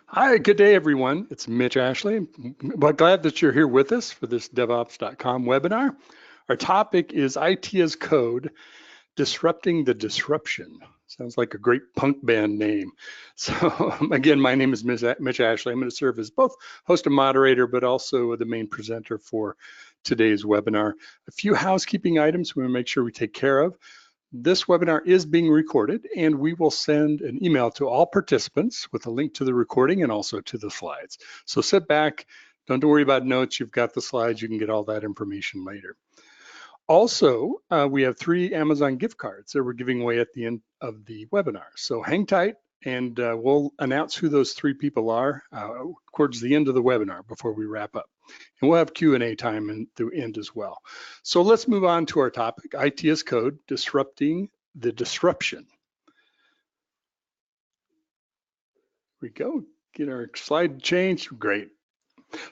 Hi, good day, everyone. It's Mitch Ashley. Well, glad that you're here with us for this DevOps.com webinar. Our topic is IT as Code, Disrupting the Disruption. Sounds like a great punk band name. So again, my name is Mitch Ashley. I'm going to serve as both host and moderator, but also the main presenter for today's webinar. A few housekeeping items we want to make sure we take care of. This webinar is being recorded, and we will send an email to all participants with a link to the recording and also to the slides. So sit back, don't worry about notes. You've got the slides. You can get all that information later. Also, we have 3 Amazon gift cards that we're giving away at the end of the webinar. So hang tight, and we'll announce who those 3 people are towards the end of the webinar before we wrap up. And we'll have Q&A time at the end as well. So let's move on to our topic, IT as Code, Disrupting the Disruption. Here we go, get our slide changed, great.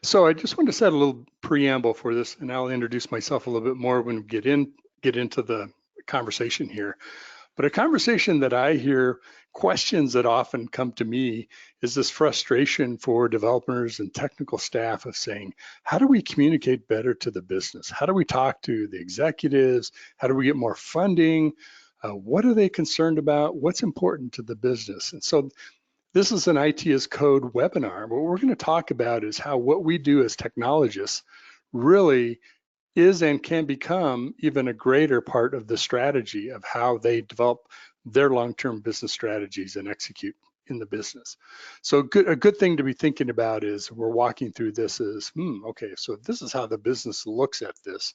So I just want to set a little preamble for this, and I'll introduce myself a little bit more when we get into the conversation here. But a conversation that I hear, questions that often come to me, is this frustration for developers and technical staff of saying, how do we communicate better to the business? How do we talk to the executives? How do we get more funding? What are they concerned about? What's important to the business? And so this is an IT as Code webinar. What we're going to talk about is how what we do as technologists really is and can become even a greater part of the strategy of how they develop their long-term business strategies and execute in the business. So a good thing to be thinking about is we're walking through this as, okay, so this is how the business looks at this.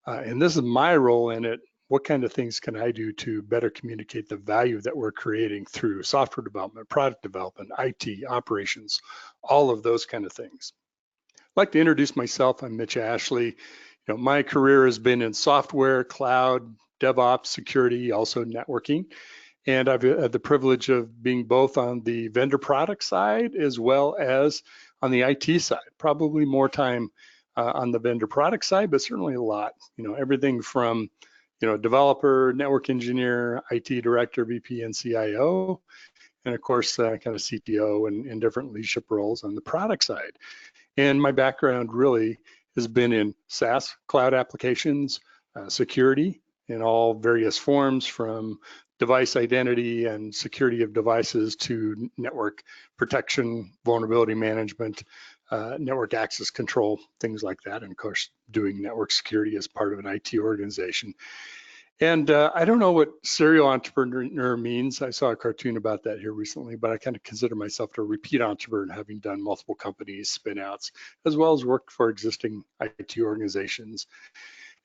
And this is my role in it. What kind of things can I do to better communicate the value that we're creating through software development, product development, IT, operations, all of those kind of things. I'd like to introduce myself. I'm Mitch Ashley. My career has been in software, cloud, DevOps, security, also networking. And I've had the privilege of being both on the vendor product side as well as on the IT side, probably more time on the vendor product side, but certainly a lot, everything from, developer, network engineer, IT director, VP, and CIO, and of course, kind of CTO and different leadership roles on the product side. And my background really has been in SaaS, cloud applications, security in all various forms, from device identity and security of devices to network protection, vulnerability management, network access control, things like that. And of course, doing network security as part of an IT organization. And I don't know what serial entrepreneur means. I saw a cartoon about that here recently, but I kind of consider myself a repeat entrepreneur, having done multiple companies, spin outs, as well as worked for existing IT organizations.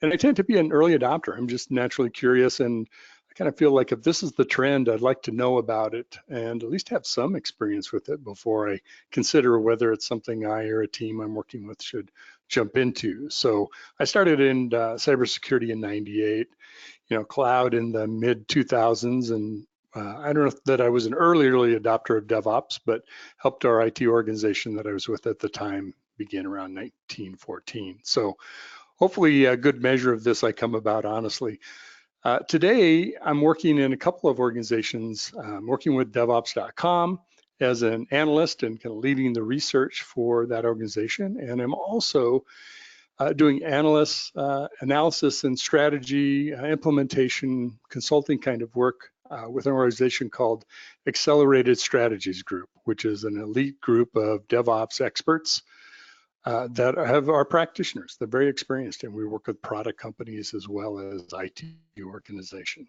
And I tend to be an early adopter. I'm just naturally curious, and I kind of feel like if this is the trend, I'd like to know about it and at least have some experience with it before I consider whether it's something I or a team I'm working with should jump into. So I started in cybersecurity in '98. Cloud in the mid 2000s. And I don't know that I was an early adopter of DevOps, but helped our IT organization that I was with at the time begin around 1914. So hopefully a good measure of this I come about honestly. Today, I'm working in a couple of organizations. I'm working with DevOps.com as an analyst and kind of leading the research for that organization. And I'm also doing analysis and strategy, implementation, consulting kind of work with an organization called Accelerated Strategies Group, which is an elite group of DevOps experts that are practitioners. They're very experienced, and we work with product companies as well as IT organizations.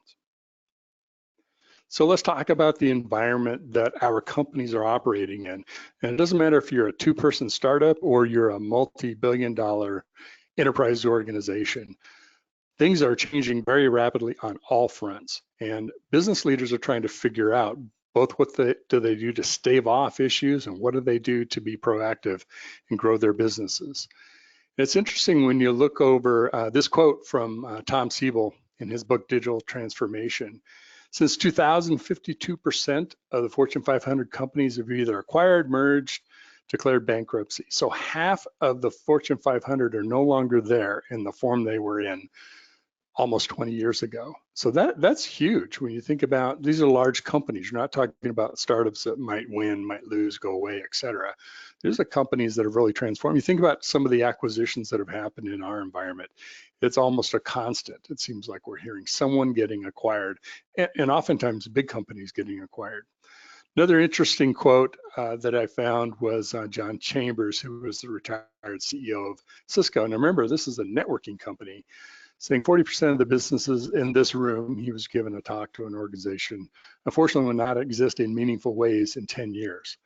So let's talk about the environment that our companies are operating in. And it doesn't matter if you're a 2-person startup or you're a multi-billion-dollar enterprise organization. Things are changing very rapidly on all fronts. And business leaders are trying to figure out both what do they do to stave off issues and what do they do to be proactive and grow their businesses. And it's interesting when you look over this quote from Tom Siebel in his book, Digital Transformation. Since 2000, 52% of the Fortune 500 companies have either acquired, merged, declared bankruptcy. So half of the Fortune 500 are no longer there in the form they were in almost 20 years ago. So that's huge when you think about these are large companies. You're not talking about startups that might win, might lose, go away, et cetera. These are companies that have really transformed. You think about some of the acquisitions that have happened in our environment. It's almost a constant. It seems like we're hearing someone getting acquired, and oftentimes big companies getting acquired. Another interesting quote that I found was John Chambers, who was the retired CEO of Cisco. And remember, this is a networking company, saying 40% of the businesses in this room, he was given a talk to an organization, unfortunately will not exist in meaningful ways in 10 years.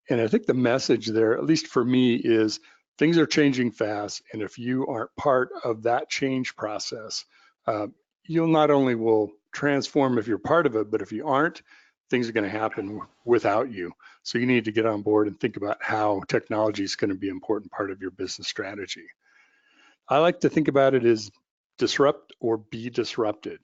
And I think the message there, at least for me, is things are changing fast. And if you aren't part of that change process, you'll not only will transform if you're part of it, but if you aren't, things are going to happen without you. So you need to get on board and think about how technology is going to be an important part of your business strategy. I like to think about it as disrupt or be disrupted.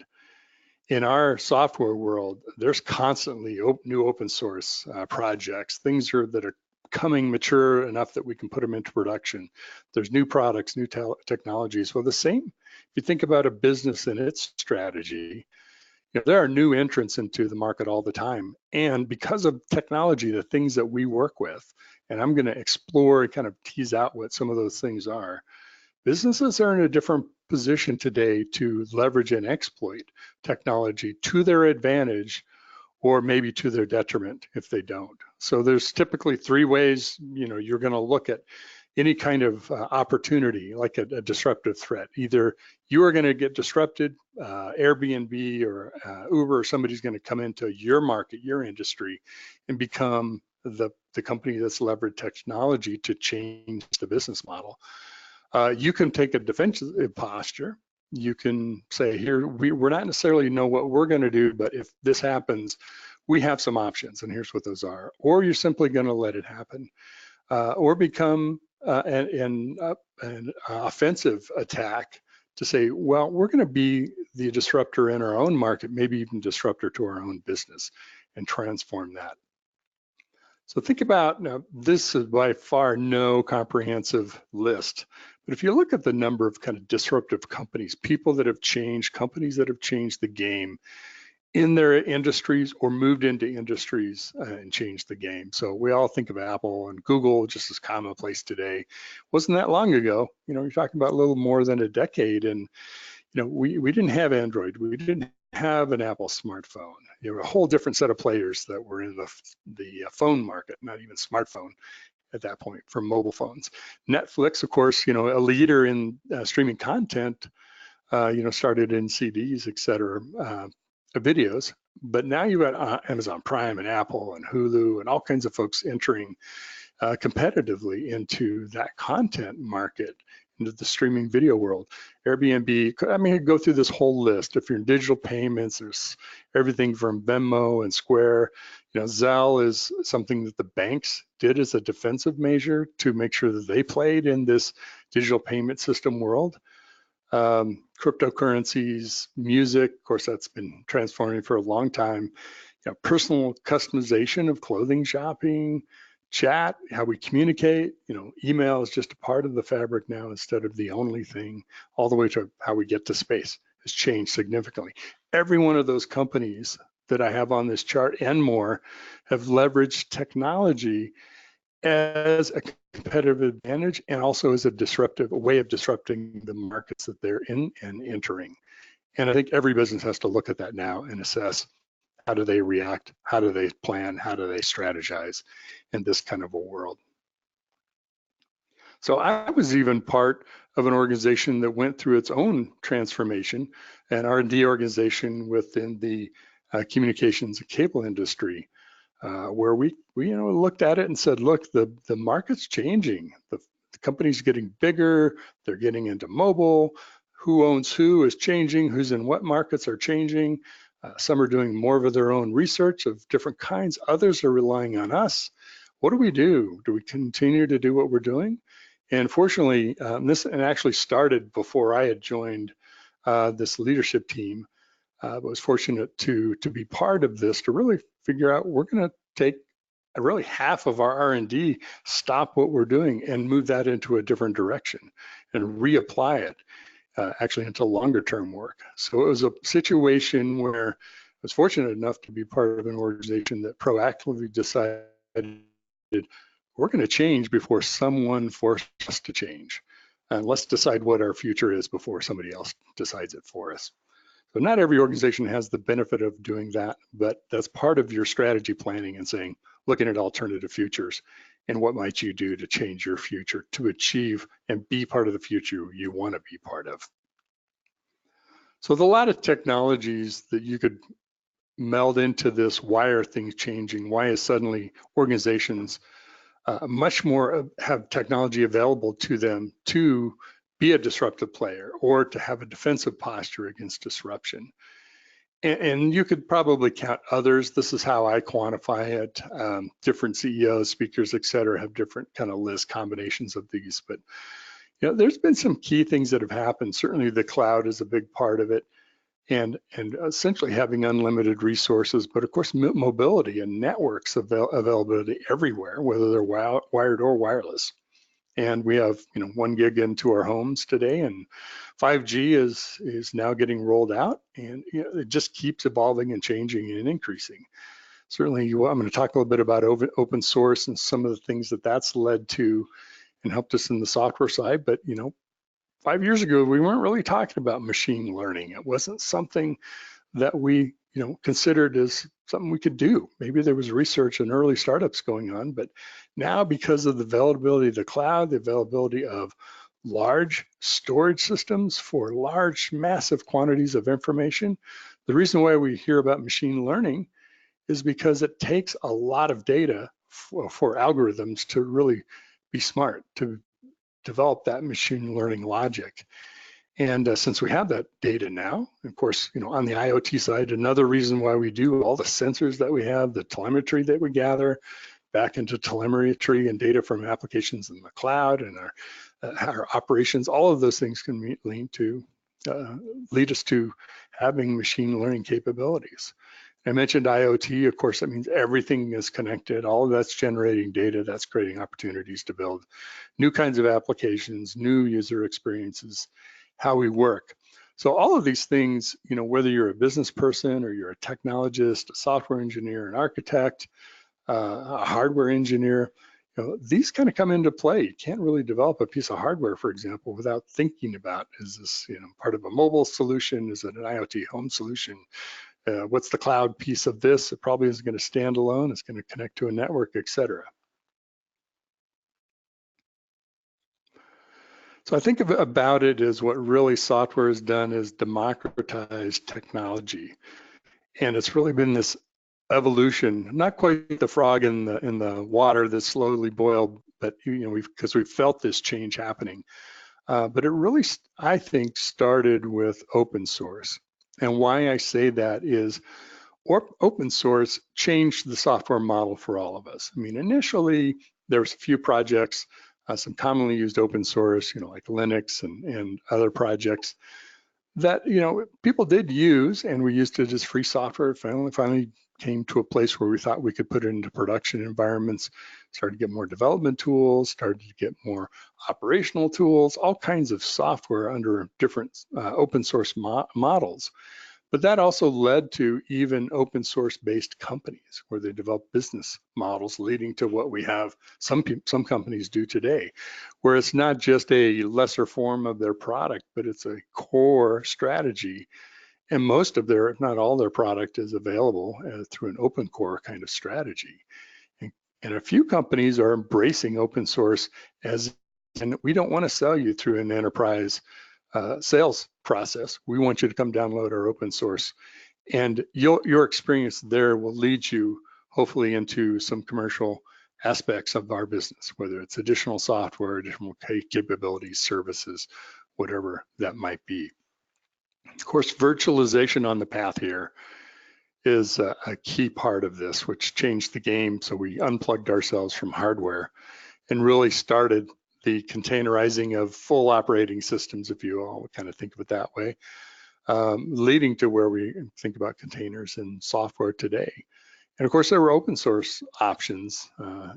In our software world, there's constantly new open source projects, things that are coming mature enough that we can put them into production. There's new products, new technologies. Well, the same, if you think about a business and its strategy, there are new entrants into the market all the time. And because of technology, the things that we work with, and I'm going to explore and kind of tease out what some of those things are, businesses are in a different position today to leverage and exploit technology to their advantage or maybe to their detriment if they don't. So there's typically three ways, you're going to look at any kind of opportunity like a disruptive threat. Either you are going to get disrupted, Airbnb or Uber or somebody's going to come into your market, your industry, and become the company that's leveraged technology to change the business model. You can take a defensive posture. You can say, here, we're not necessarily know what we're going to do, but if this happens, we have some options, and here's what those are. Or you're simply going to let it happen, or become an offensive attack to say, well, we're going to be the disruptor in our own market, maybe even disruptor to our own business, and transform that. So think about, now this is by far no comprehensive list, but if you look at the number of kind of disruptive companies, people that have changed, companies that have changed the game in their industries or moved into industries and changed the game. So we all think of Apple and Google just as commonplace today. Wasn't that long ago, you're talking about a little more than a decade, and we didn't have Android, we didn't have an Apple smartphone. A whole different set of players that were in the phone market, not even smartphone at that point, for mobile phones. Netflix, of course, a leader in streaming content, started in CDs, et cetera, videos. But now you've got Amazon Prime and Apple and Hulu and all kinds of folks entering competitively into that content market, into the streaming video world. Airbnb, I mean, I go through this whole list. If you're in digital payments, there's everything from Venmo and Square. Zelle is something that the banks did as a defensive measure to make sure that they played in this digital payment system world. Cryptocurrencies, music, of course, that's been transforming for a long time. Personal customization of clothing shopping, chat, how we communicate, email is just a part of the fabric now instead of the only thing, all the way to how we get to space has changed significantly. Every one of those companies that I have on this chart and more have leveraged technology as a competitive advantage and also as a way of disrupting the markets that they're in and entering. And I think every business has to look at that now and assess, how do they react? How do they plan? How do they strategize in this kind of a world? So I was even part of an organization that went through its own transformation, an R&D organization within the communications and cable industry, where we looked at it and said, look, the market's changing. The company's getting bigger. They're getting into mobile. Who owns who is changing. Who's in what markets are changing. Some are doing more of their own research of different kinds. Others are relying on us. What do we do? Do we continue to do what we're doing? And fortunately, this actually started before I had joined this leadership team. I was fortunate to be part of this, to really figure out, we're going to take really half of our R&D, stop what we're doing and move that into a different direction and reapply it. actually into longer term work. So it was a situation where I was fortunate enough to be part of an organization that proactively decided we're going to change before someone forced us to change. And let's decide what our future is before somebody else decides it for us. So not every organization has the benefit of doing that, but that's part of your strategy planning and saying, looking at alternative futures and what might you do to change your future to achieve and be part of the future you want to be part of. So there's a lot of technologies that you could meld into this. Why are things changing? Why is suddenly organizations much more have technology available to them to be a disruptive player or to have a defensive posture against disruption? And you could probably count others. This is how I quantify it. Different CEOs, speakers, et cetera, have different kind of list combinations of these. But there's been some key things that have happened. Certainly the cloud is a big part of it, and essentially having unlimited resources, but of course mobility and networks availability everywhere, whether they're wired or wireless. And we have 1 gig into our homes today, and 5G is now getting rolled out, and it just keeps evolving and changing and increasing. Certainly, I'm going to talk a little bit about open source and some of the things that's led to and helped us in the software side. But 5 years ago, we weren't really talking about machine learning. It wasn't something that we considered as something we could do. Maybe there was research and early startups going on, but now because of the availability of the cloud, the availability of large storage systems for large, massive quantities of information, the reason why we hear about machine learning is because it takes a lot of data for algorithms to really be smart, to develop that machine learning logic. And since we have that data now, of course, on the IoT side, another reason why we do all the sensors that we have, the telemetry that we gather back into telemetry and data from applications in the cloud and our operations, all of those things can lead us to having machine learning capabilities. I mentioned IoT, of course, that means everything is connected. All of that's generating data, that's creating opportunities to build new kinds of applications, new user experiences, how we work. So all of these things, whether you're a business person or you're a technologist, a software engineer, an architect, a hardware engineer, these kind of come into play. You can't really develop a piece of hardware, for example, without thinking about, is this part of a mobile solution? Is it an IoT home solution? What's the cloud piece of this? It probably isn't going to stand alone. It's going to connect to a network, et cetera. So I think about it as what really software has done is democratize technology. And it's really been this evolution, not quite the frog in the water that's slowly boiled, but because we've felt this change happening. But it really, I think, started with open source. And why I say that is open source changed the software model for all of us. I mean, initially, there was a few projects, some commonly used open source, like Linux and other projects that, people did use, and we used it as free software. Finally came to a place where we thought we could put it into production environments, started to get more development tools, started to get more operational tools, all kinds of software under different open source models. But that also led to even open source based companies where they develop business models leading to what we have some companies do today, where it's not just a lesser form of their product, but it's a core strategy. And most of their, if not all their product is available through an open core kind of strategy. And a few companies are embracing open source and we don't want to sell you through an enterprise sales process. We want you to come download our open source, and your experience there will lead you hopefully into some commercial aspects of our business, whether it's additional software, additional capabilities, services, whatever that might be. Of course, virtualization on the path here is a key part of this, which changed the game. So we unplugged ourselves from hardware and really started the containerizing of full operating systems, if you all kind of think of it that way, leading to where we think about containers and software today. And of course, there were open source options,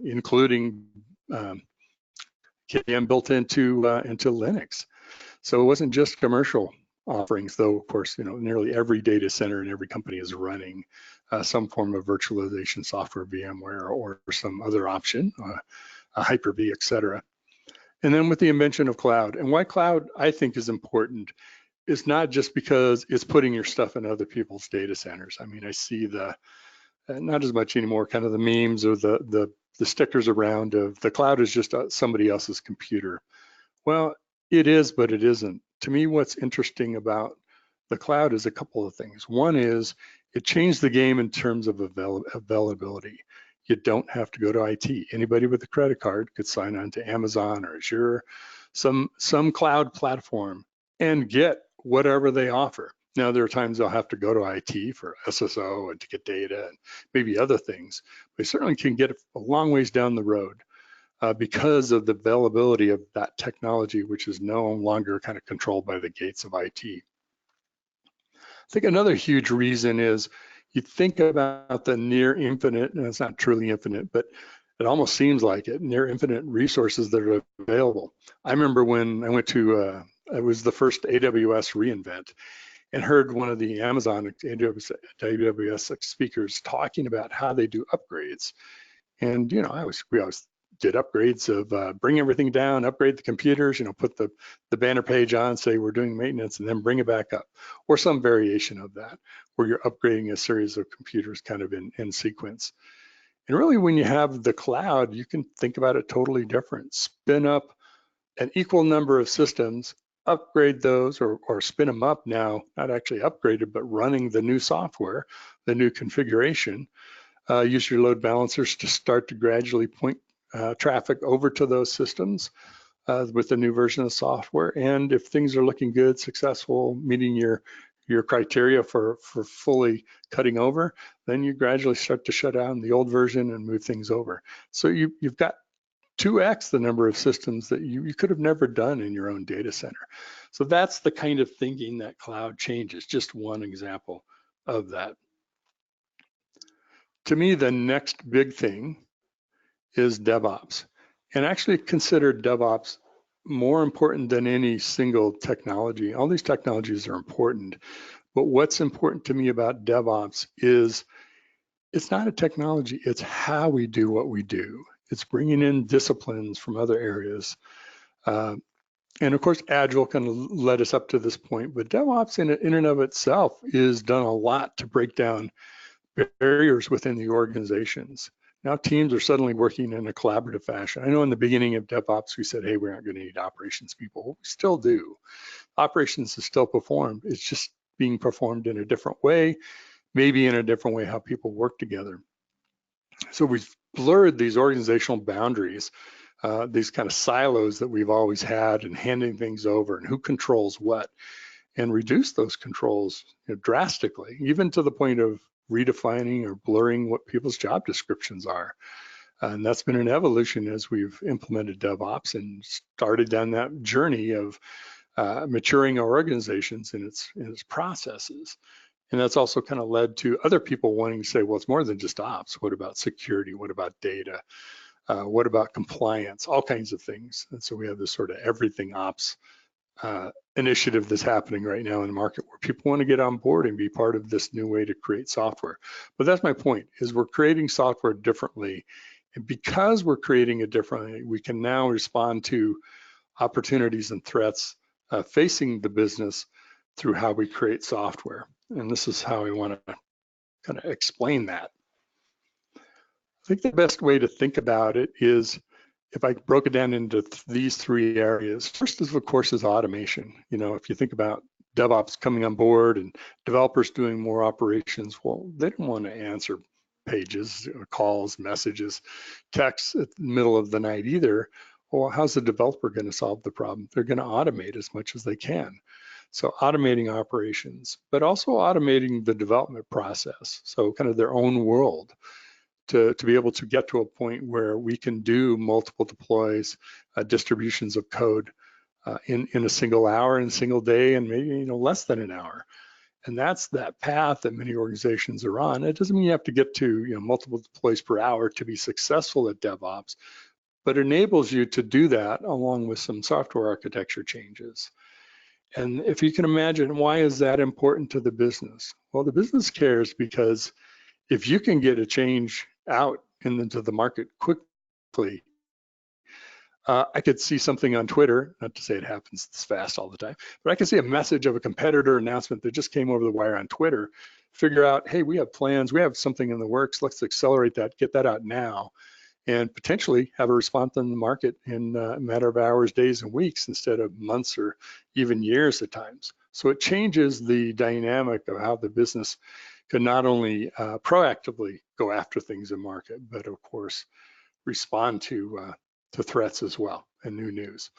including KVM built into Linux. So it wasn't just commercial offerings, though, of course, nearly every data center in every company is running some form of virtualization software, VMware, or some other option, a Hyper-V, et cetera. And then with the invention of cloud, and why cloud I think is important is not just because it's putting your stuff in other people's data centers. I mean, I see not as much anymore, kind of the memes or the stickers around of the cloud is just somebody else's computer. Well, it is, but it isn't. To me, what's interesting about the cloud is a couple of things. One is it changed the game in terms of availability. You don't have to go to IT. Anybody with a credit card could sign on to Amazon or Azure, some cloud platform, and get whatever they offer. Now, there are times they'll have to go to IT for SSO and to get data and maybe other things. They certainly can get a long ways down the road because of the availability of that technology, which is no longer kind of controlled by the gates of IT. I think another huge reason is you think about the near infinite, and it's not truly infinite, but it almost seems like it, near infinite resources that are available. I remember when I went to, it was the first AWS reInvent, and heard one of the Amazon AWS speakers talking about how they do upgrades. And we always did upgrades of bring everything down, upgrade the computers, put the banner page on, say we're doing maintenance, and then bring it back up, or some variation of that, where you're upgrading a series of computers kind of in sequence. And really, when you have the cloud, you can think about it totally different. Spin up an equal number of systems, upgrade those, or spin them up now, not actually upgraded, but running the new software, the new configuration. Use your load balancers to start to gradually point traffic over to those systems with the new version of software. And if things are looking good, successful, meeting your criteria for fully cutting over, then you gradually start to shut down the old version and move things over. So you've got 2x the number of systems that you could have never done in your own data center. So that's the kind of thinking that cloud changes, just one example of that. To me, the next big thing is DevOps, and actually consider DevOps more important than any single technology. All these technologies are important, but what's important to me about DevOps is it's not a technology, it's how we do what we do. It's bringing in disciplines from other areas. And of course, Agile kind of led us up to this point, but DevOps in and of itself is done a lot to break down barriers within the organizations. Now teams are suddenly working in a collaborative fashion. I know in the beginning of DevOps, we said, hey, we're not going to need operations people. Well, we still do. Operations is still performed. It's just being performed in a different way, maybe in a different way how people work together. So we've blurred these organizational boundaries, these kind of silos that we've always had, and handing things over and who controls what, and reduce those controls drastically, even to the point of redefining or blurring what people's job descriptions are. And that's been an evolution as we've implemented DevOps and started down that journey of maturing our organizations in its processes. And that's also kind of led to other people wanting to say, well, it's more than just ops. What about security? What about data? What about compliance? All kinds of things. And so we have this sort of everything ops initiative that's happening right now in the market, where people want to get on board and be part of this new way to create software. But that's my point, is we're creating software differently. And because we're creating it differently, we can now respond to opportunities and threats facing the business through how we create software. And this is how I want to kind of explain that. I think the best way to think about it is, if I broke it down into these three areas, first is, of course, is automation. If you think about DevOps coming on board and developers doing more operations, well, they don't want to answer pages, calls, messages, texts at the middle of the night either. Well, how's the developer going to solve the problem? They're going to automate as much as they can. So automating operations, but also automating the development process. So kind of their own world. To be able to get to a point where we can do multiple deploys, distributions of code in a single hour, in a single day, and maybe less than an hour. And that's that path that many organizations are on. It doesn't mean you have to get to multiple deploys per hour to be successful at DevOps, but enables you to do that along with some software architecture changes. And if you can imagine, why is that important to the business? Well, the business cares because if you can get a change out into the market quickly, I could see something on Twitter, not to say it happens this fast all the time, but I can see a message of a competitor announcement that just came over the wire on Twitter, figure out, hey, we have plans, we have something in the works, let's accelerate that, get that out now, and potentially have a response in the market in a matter of hours, days, and weeks instead of months or even years at times. So it changes the dynamic of how the business can not only proactively go after things in market, but of course, respond to threats as well and new news.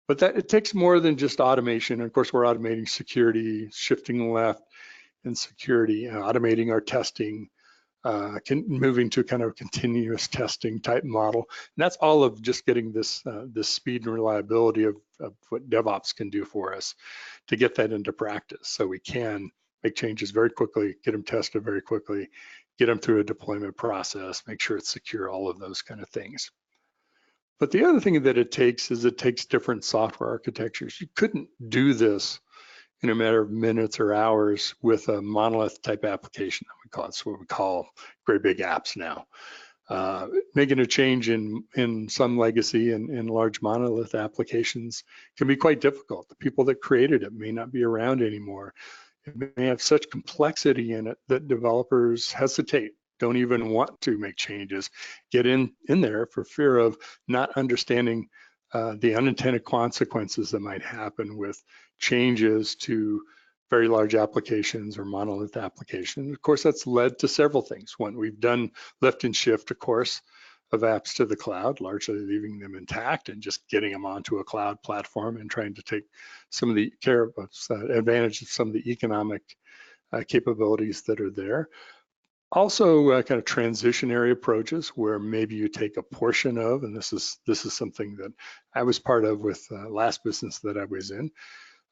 But that it takes more than just automation. And of course, we're automating security, shifting left in security, automating our testing, moving to kind of a continuous testing type model. And that's all of just getting this speed and reliability of what DevOps can do for us to get that into practice. So we can make changes very quickly, get them tested very quickly, get them through a deployment process, make sure it's secure, all of those kind of things. But the other thing that it takes is it takes different software architectures. You couldn't do this in a matter of minutes or hours with a monolith type application that we call it. It's what we call great big apps now. Making a change in some legacy and large monolith applications can be quite difficult. The people that created it may not be around anymore. It may have such complexity in it that developers hesitate, don't even want to make changes, get in there for fear of not understanding the unintended consequences that might happen with changes to very large applications or monolith applications. Of course, that's led to several things. One, we've done lift and shift, of course, of apps to the cloud, largely leaving them intact and just getting them onto a cloud platform and trying to take some of the advantage of some of the economic capabilities that are there. Also, kind of transitionary approaches where maybe you take a portion of, and this is something that I was part of with last business that I was in,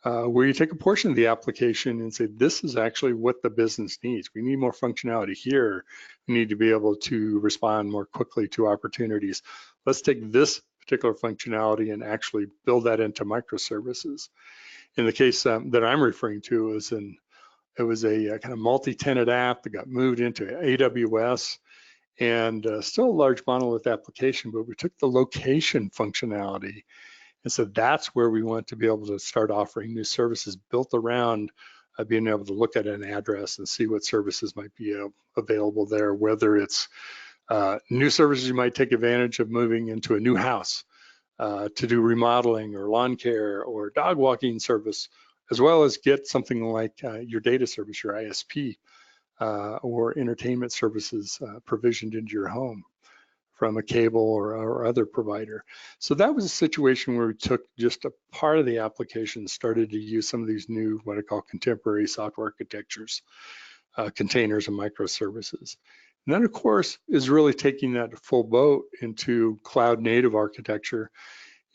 where you take a portion of the application and say, this is actually what the business needs. We need more functionality here. We need to be able to respond more quickly to opportunities. Let's take this particular functionality and actually build that into microservices. In the case that I'm referring to, it was a kind of multi-tenant app that got moved into AWS and still a large monolith application, but we took the location functionality. And so that's where we want to be able to start offering new services built around being able to look at an address and see what services might be available there, whether it's new services you might take advantage of moving into a new house to do remodeling or lawn care or dog walking service, as well as get something like your data service, your ISP, or entertainment services provisioned into your home from a cable or other provider. So that was a situation where we took just a part of the application, started to use some of these new, what I call contemporary software architectures, containers and microservices. And then of course is really taking that full boat into cloud native architecture,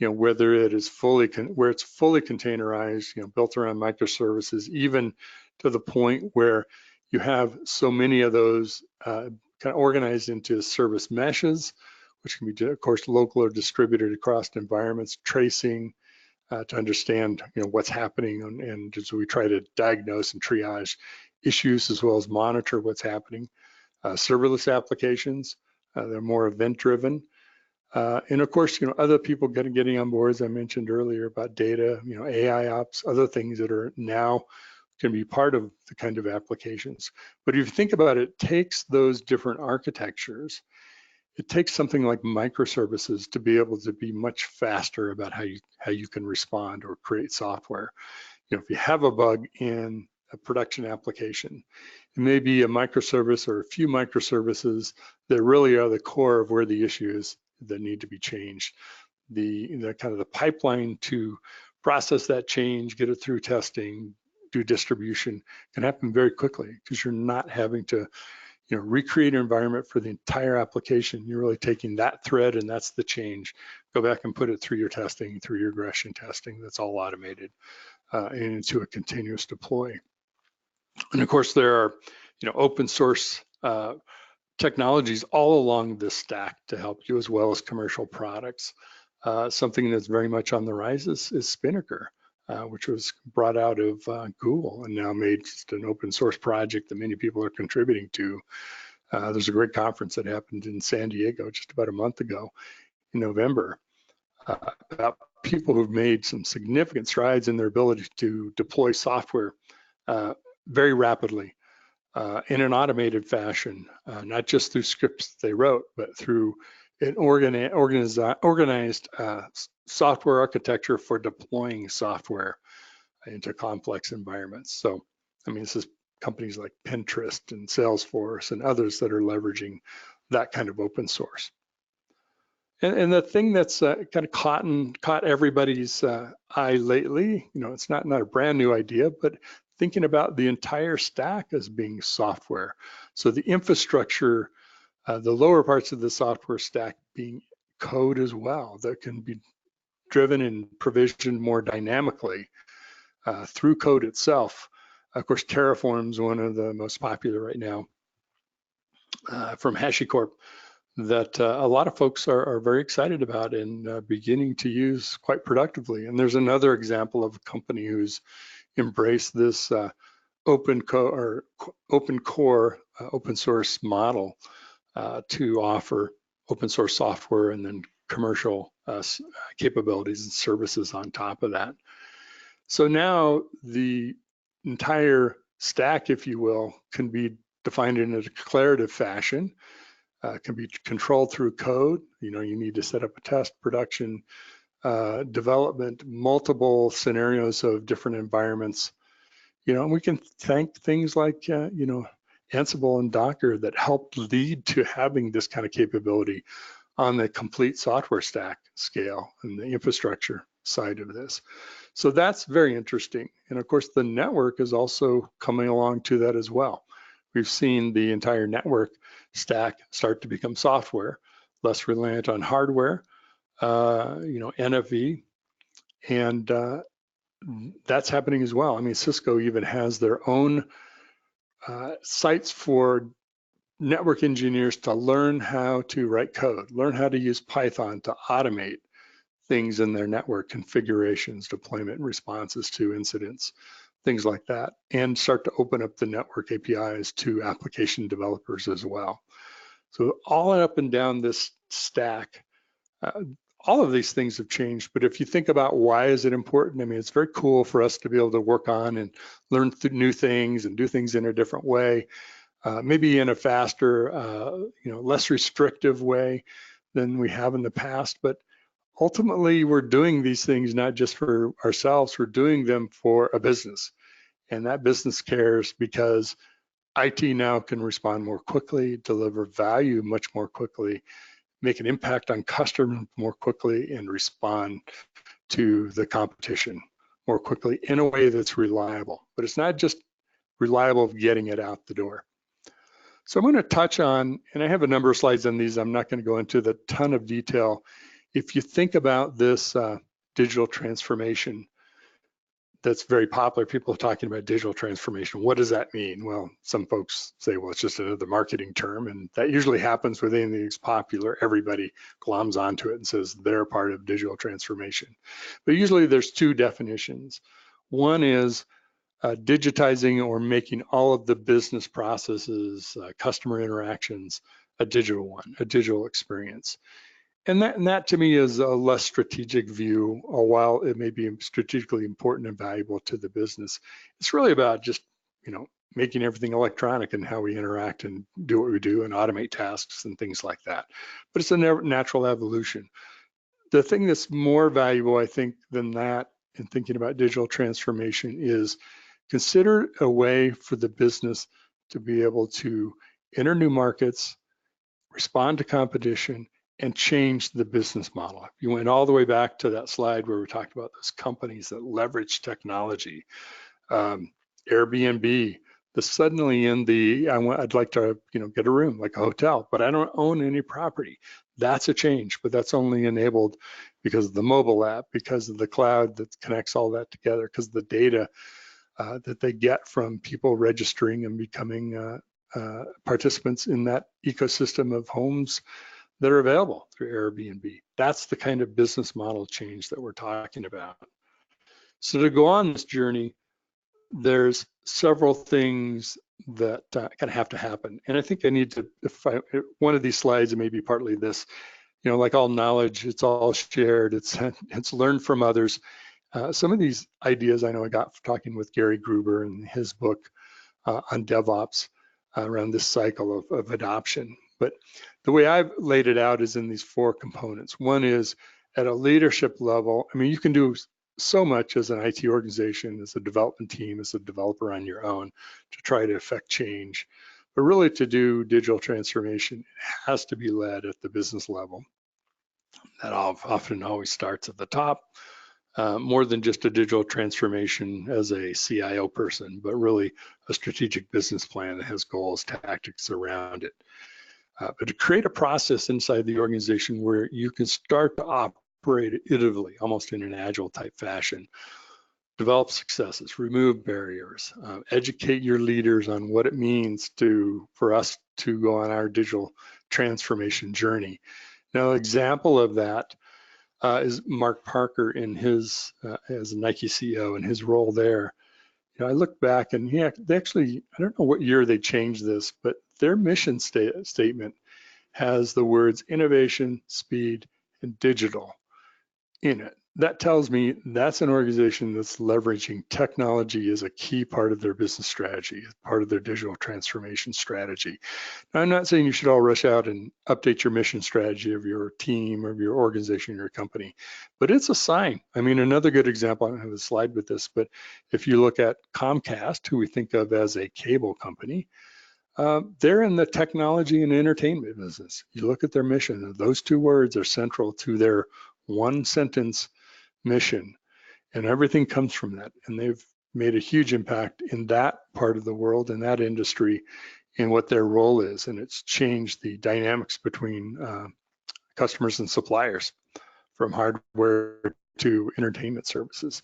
whether it is where it's fully containerized, built around microservices, even to the point where you have so many of those kind of organized into service meshes, which can be, of course, local or distributed across environments, tracing to understand, what's happening, and as we try to diagnose and triage issues as well as monitor what's happening. Serverless applications, they're more event-driven. And of course, other people getting on board, as I mentioned earlier, about data, AI ops, other things that are now can be part of the kind of applications. But if you think about it, it takes those different architectures. It takes something like microservices to be able to be much faster about how you can respond or create software. If you have a bug in a production application, it may be a microservice or a few microservices that really are the core of where the issue is that need to be changed. The kind of the pipeline to process that change, get it through testing, do distribution can happen very quickly because you're not having to recreate an environment for the entire application. You're really taking that thread and that's the change. Go back and put it through your testing, through your regression testing. That's all automated and into a continuous deploy. And of course, there are open source technologies all along this stack to help you, as well as commercial products. Something that's very much on the rise is Spinnaker. which was brought out of Google and now made just an open source project that many people are contributing to. There's a great conference that happened in San Diego just about a month ago in November about people who've made some significant strides in their ability to deploy software very rapidly in an automated fashion, not just through scripts they wrote, but through an organized software architecture for deploying software into complex environments. So, I mean, this is companies like Pinterest and Salesforce and others that are leveraging that kind of open source. And the thing that's kind of caught everybody's eye lately, you know, it's not a brand new idea, but thinking about the entire stack as being software. So the infrastructure, the lower parts of the software stack being code as well that can be driven and provisioned more dynamically through code itself. Of course, Terraform's one of the most popular right now from HashiCorp that a lot of folks are very excited about and beginning to use quite productively. And there's another example of a company who's embraced this open core, open source model to offer open source software and then commercial capabilities and services on top of that. So now the entire stack, if you will, can be defined in a declarative fashion. Can be controlled through code. You know, you need to set up a test, production, development, multiple scenarios of different environments. You know, and we can thank things like, you know, Ansible and Docker that helped lead to having this kind of capability on the complete software stack scale and the infrastructure side of this. So that's very interesting. And of course, the network is also coming along to that as well. We've seen the entire network stack start to become software, less reliant on hardware, you know, NFV, and that's happening as well. I mean, Cisco even has their own sites for network engineers to learn how to write code, learn how to use Python to automate things in their network configurations, deployment responses to incidents, things like that, and start to open up the network APIs to application developers as well. So all up and down this stack, all of these things have changed, but if you think about why is it important, I mean, it's very cool for us to be able to work on and learn new things and do things in a different way, maybe in a faster, you know, less restrictive way than we have in the past, but ultimately we're doing these things not just for ourselves, we're doing them for a business. And that business cares because IT now can respond more quickly, deliver value much more quickly, make an impact on customers more quickly, and respond to the competition more quickly in a way that's reliable. But it's not just reliable of getting it out the door. So I'm going to touch on, and I have a number of slides on these, I'm not going to go into the ton of detail. If you think about this digital transformation, that's very popular. People are talking about digital transformation. What does that mean? Well, some folks say, well, it's just another marketing term, and that usually happens with anything that's popular. Everybody gloms onto it and says they're part of digital transformation. But usually there's two definitions. One is digitizing or making all of the business processes, customer interactions, a digital one, a digital experience. And that to me is a less strategic view, or while it may be strategically important and valuable to the business, it's really about just, you know, making everything electronic and how we interact and do what we do and automate tasks and things like that. But it's a natural evolution. The thing that's more valuable, I think, than that in thinking about digital transformation is consider a way for the business to be able to enter new markets, respond to competition, and change the business model. You went all the way back to that slide where we talked about those companies that leverage technology. Airbnb, the suddenly in the, I'd like to, you know, get a room like a hotel, but I don't own any property. That's a change, but that's only enabled because of the mobile app, because of the cloud that connects all that together, because of the data that they get from people registering and becoming participants in that ecosystem of homes that are available through Airbnb. That's the kind of business model change that we're talking about. So to go on this journey, there's several things that kind of have to happen. And I think I need to, one of these slides, it may be partly this, like all knowledge, it's all shared, it's learned from others. Some of these ideas I know I got from talking with Gary Gruber in his book on DevOps around this cycle of adoption. But the way I've laid it out is in these 4 components. One is at a leadership level. I mean, you can do so much as an IT organization, as a development team, as a developer on your own to try to affect change. But really to do digital transformation, it has to be led at the business level. That often always starts at the top, more than just a digital transformation as a CIO person, but really a strategic business plan that has goals, tactics around it. But to create a process inside the organization where you can start to operate iteratively, almost in an agile type fashion, develop successes, remove barriers, educate your leaders on what it means for us to go on our digital transformation journey. Now, an example of that is Mark Parker in his as a Nike CEO and his role there. I look back and they actually, I don't know what year they changed this, but their mission statement has the words innovation, speed, and digital in it. That tells me that's an organization that's leveraging technology as a key part of their business strategy, part of their digital transformation strategy. Now, I'm not saying you should all rush out and update your mission strategy of your team or your organization, your company, but it's a sign. I mean, another good example, I don't have a slide with this, but if you look at Comcast, who we think of as a cable company, they're in the technology and entertainment business. You look at their mission, those 2 words are central to their 1 sentence mission, and everything comes from that. And they've made a huge impact in that part of the world, in that industry, in what their role is. And it's changed the dynamics between customers and suppliers from hardware to entertainment services.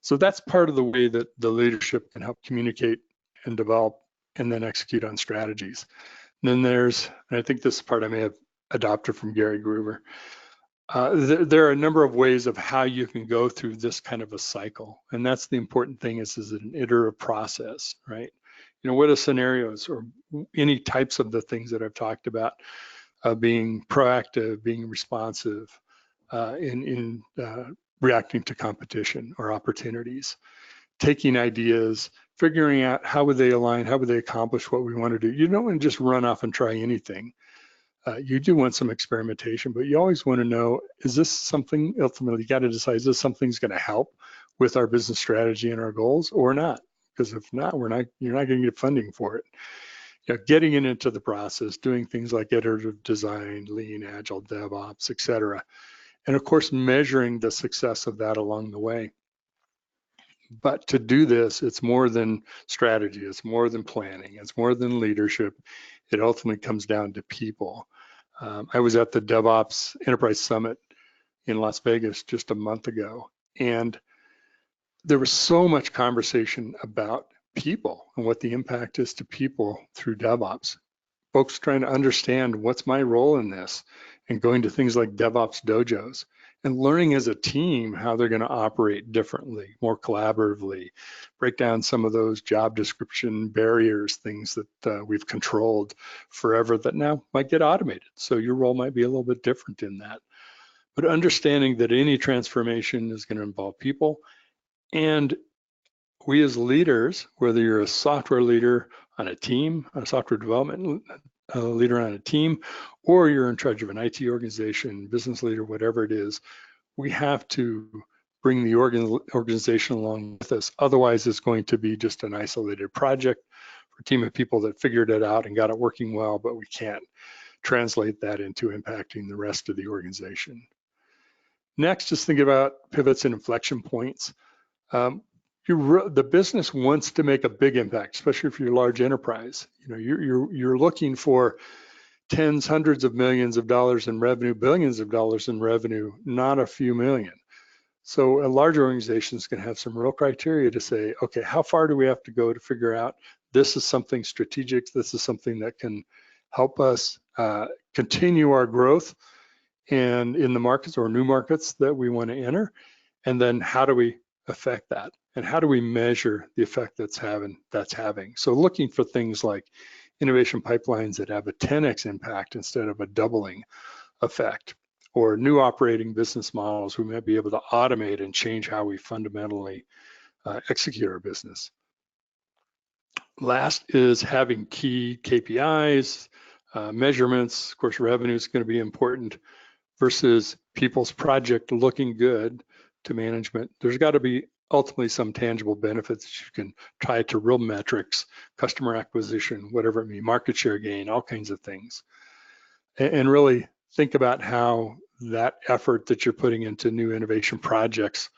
So that's part of the way that the leadership can help communicate and develop and then execute on strategies. And then there's, and I think this part I may have adopted from Gary Gruber, there are a number of ways of how you can go through this kind of a cycle. And that's the important thing is an iterative process, right? What are scenarios or any types of the things that I've talked about, being proactive, being responsive, in reacting to competition or opportunities, taking ideas, figuring out how would they align, how would they accomplish what we want to do. You don't want to just run off and try anything. You do want some experimentation, but you always want to know, is this something, ultimately you got to decide, is this something's going to help with our business strategy and our goals or not? Because if not, you're not going to get funding for it. Getting it into the process, doing things like iterative design, lean, agile, DevOps, et cetera. And of course, measuring the success of that along the way. But to do this, it's more than strategy, it's more than planning, it's more than leadership. It ultimately comes down to people. I was at the DevOps Enterprise Summit in Las Vegas just a month ago, and there was so much conversation about people and what the impact is to people through DevOps. Folks trying to understand what's my role in this and going to things like DevOps dojos and learning as a team how they're going to operate differently, more collaboratively, break down some of those job description barriers, things that we've controlled forever that now might get automated. So your role might be a little bit different in that. But understanding that any transformation is going to involve people, and we as leaders, whether you're a software leader on a team, a software development leader on a team, or you're in charge of an IT organization, business leader, whatever it is, we have to bring the organization along with us. Otherwise, it's going to be just an isolated project for a team of people that figured it out and got it working well, but we can't translate that into impacting the rest of the organization. Next, just think about pivots and inflection points. The business wants to make a big impact, especially if you're a large enterprise. You're looking for tens, hundreds of millions of dollars in revenue, billions of dollars in revenue, not a few million. So a large organization is going to have some real criteria to say, okay, how far do we have to go to figure out this is something strategic, this is something that can help us continue our growth and in the markets or new markets that we want to enter, and then how do we affect that? And how do we measure the effect that's having? So looking for things like innovation pipelines that have a 10x impact instead of a doubling effect, or new operating business models we might be able to automate and change how we fundamentally execute our business. Last is having key KPIs, measurements. Of course, revenue is going to be important versus people's project looking good to management. There's got to be ultimately some tangible benefits that you can tie to real metrics, customer acquisition, whatever it may be, market share gain, all kinds of things. And really think about how that effort that you're putting into new innovation projects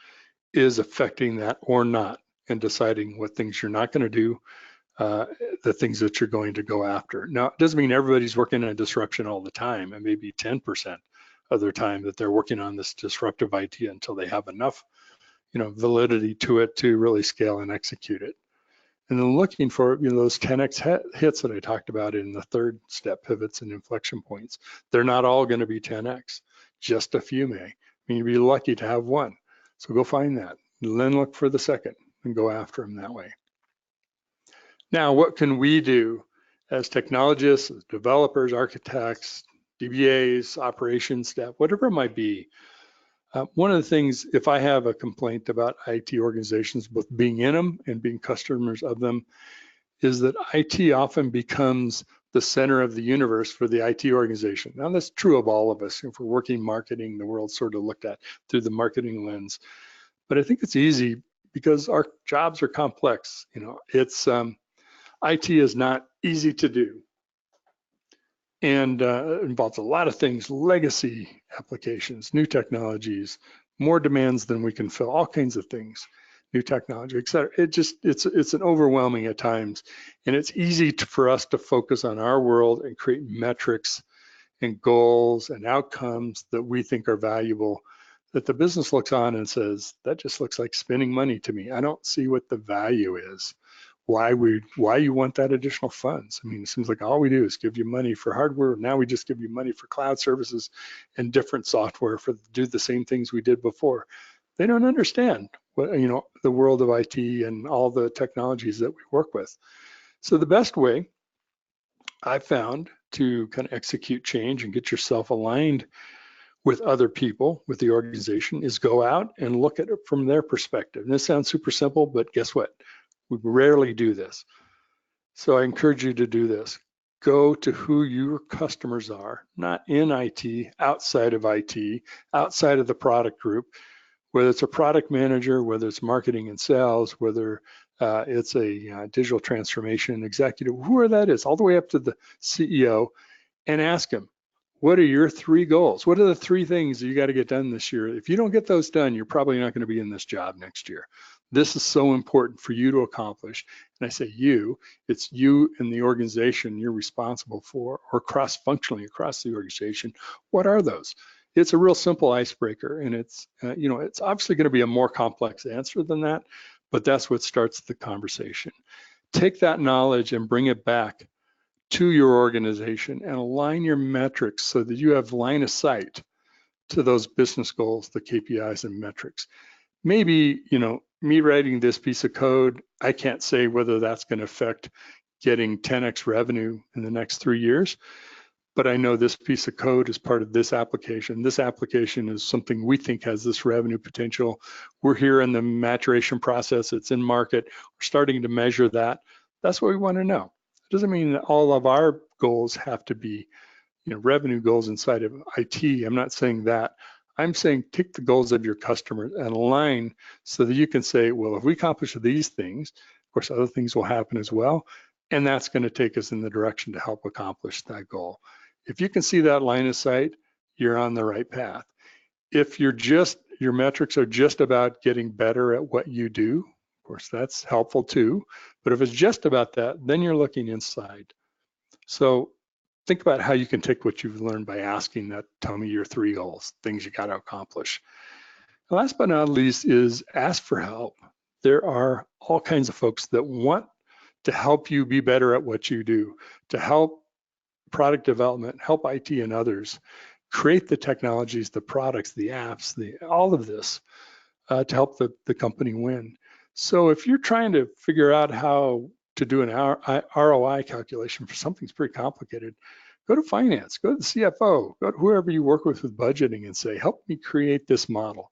is affecting that or not, and deciding what things you're not going to do, the things that you're going to go after. Now, it doesn't mean everybody's working on disruption all the time. It may be 10% of their time that they're working on this disruptive idea until they have enough, validity to it to really scale and execute it. And then looking for, those 10x hits that I talked about in the third step, pivots and inflection points. They're not all going to be 10x. Just a few may. I mean, you'd be lucky to have one. So go find that. And then look for the second and go after them that way. Now, what can we do as technologists, as developers, architects, DBAs, operations staff, whatever it might be? One of the things, if I have a complaint about IT organizations, both being in them and being customers of them, is that IT often becomes the center of the universe for the IT organization. Now, that's true of all of us. If we're working marketing, the world's sort of looked at through the marketing lens. But I think it's easy because our jobs are complex. It's IT is not easy to do, and involves a lot of things: legacy applications, new technologies, more demands than we can fill, all kinds of things, new technology, et cetera. It's an overwhelming at times, and it's easy for us to focus on our world and create metrics and goals and outcomes that we think are valuable, that the business looks on and says, that just looks like spending money to me. I don't see what the value is. Why you want that additional funds? I mean, it seems like all we do is give you money for hardware. Now we just give you money for cloud services and different software for do the same things we did before. They don't understand what, the world of IT and all the technologies that we work with. So the best way I found to kind of execute change and get yourself aligned with other people, with the organization, is go out and look at it from their perspective. And this sounds super simple, but guess what? We rarely do this. So I encourage you to do this. Go to who your customers are, not in IT, outside of IT, outside of the product group, whether it's a product manager, whether it's marketing and sales, whether it's a digital transformation executive, whoever that is, all the way up to the CEO, and ask them, what are your 3 goals? What are the 3 things that you got to get done this year? If you don't get those done, you're probably not going to be in this job next year. This is so important for you to accomplish. And I say you, it's you and the organization you're responsible for, or cross-functionally across the organization. What are those? It's a real simple icebreaker, and it's it's obviously going to be a more complex answer than that, but that's what starts the conversation. Take that knowledge and bring it back to your organization and align your metrics so that you have line of sight to those business goals, the KPIs and metrics. Maybe, me writing this piece of code, I can't say whether that's going to affect getting 10x revenue in the next 3 years, but I know this piece of code is part of this application. This application is something we think has this revenue potential. We're here in the maturation process. It's in market. We're starting to measure that. That's what we want to know. It doesn't mean that all of our goals have to be, revenue goals inside of IT. I'm not saying that. I'm saying take the goals of your customers and align so that you can say, well, if we accomplish these things, of course, other things will happen as well. And that's going to take us in the direction to help accomplish that goal. If you can see that line of sight, you're on the right path. If your metrics are just about getting better at what you do, of course, that's helpful too. But if it's just about that, then you're looking inside. So think about how you can take what you've learned by asking that, tell me your 3 goals, things you got to accomplish. And last but not least is ask for help. There are all kinds of folks that want to help you be better at what you do, to help product development, help IT and others create the technologies, the products, the apps, all of this to help the company win. So if you're trying to figure out how to do an ROI calculation for something that's pretty complicated, go to finance, go to the CFO, go to whoever you work with budgeting and say, help me create this model.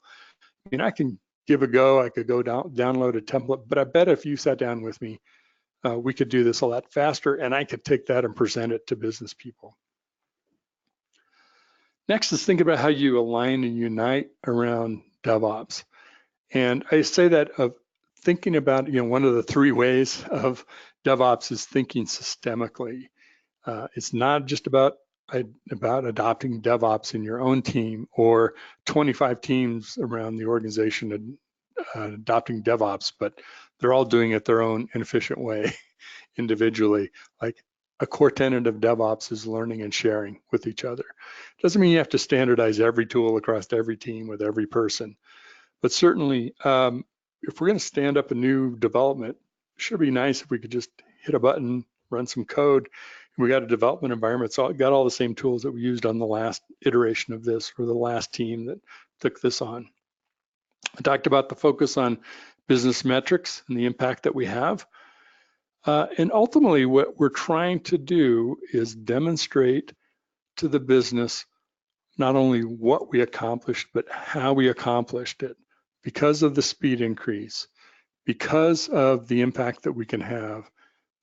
I mean, I can give a go, I could go download a template, but I bet if you sat down with me, we could do this a lot faster, and I could take that and present it to business people. Next is think about how you align and unite around DevOps. And I say that of thinking about, one of the three ways of DevOps is thinking systemically. It's not just about adopting DevOps in your own team or 25 teams around the organization adopting DevOps, but they're all doing it their own inefficient way individually. Like a core tenet of DevOps is learning and sharing with each other. Doesn't mean you have to standardize every tool across every team with every person, but certainly if we're going to stand up a new development, it should be nice if we could just hit a button, run some code. We got a development environment, so it got all the same tools that we used on the last iteration of this or the last team that took this on. I talked about the focus on business metrics and the impact that we have. And ultimately, what we're trying to do is demonstrate to the business not only what we accomplished, but how we accomplished it. Because of the speed increase, because of the impact that we can have,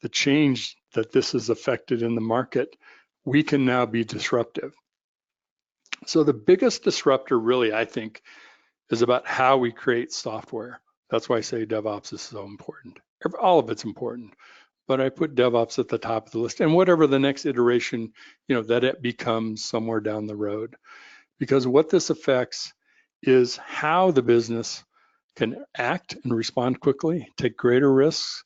the change that this has affected in the market, we can now be disruptive. So the biggest disruptor really, I think, is about how we create software. That's why I say DevOps is so important. All of it's important, but I put DevOps at the top of the list, and whatever the next iteration, that it becomes somewhere down the road. Because what this affects is how the business can act and respond quickly, take greater risks.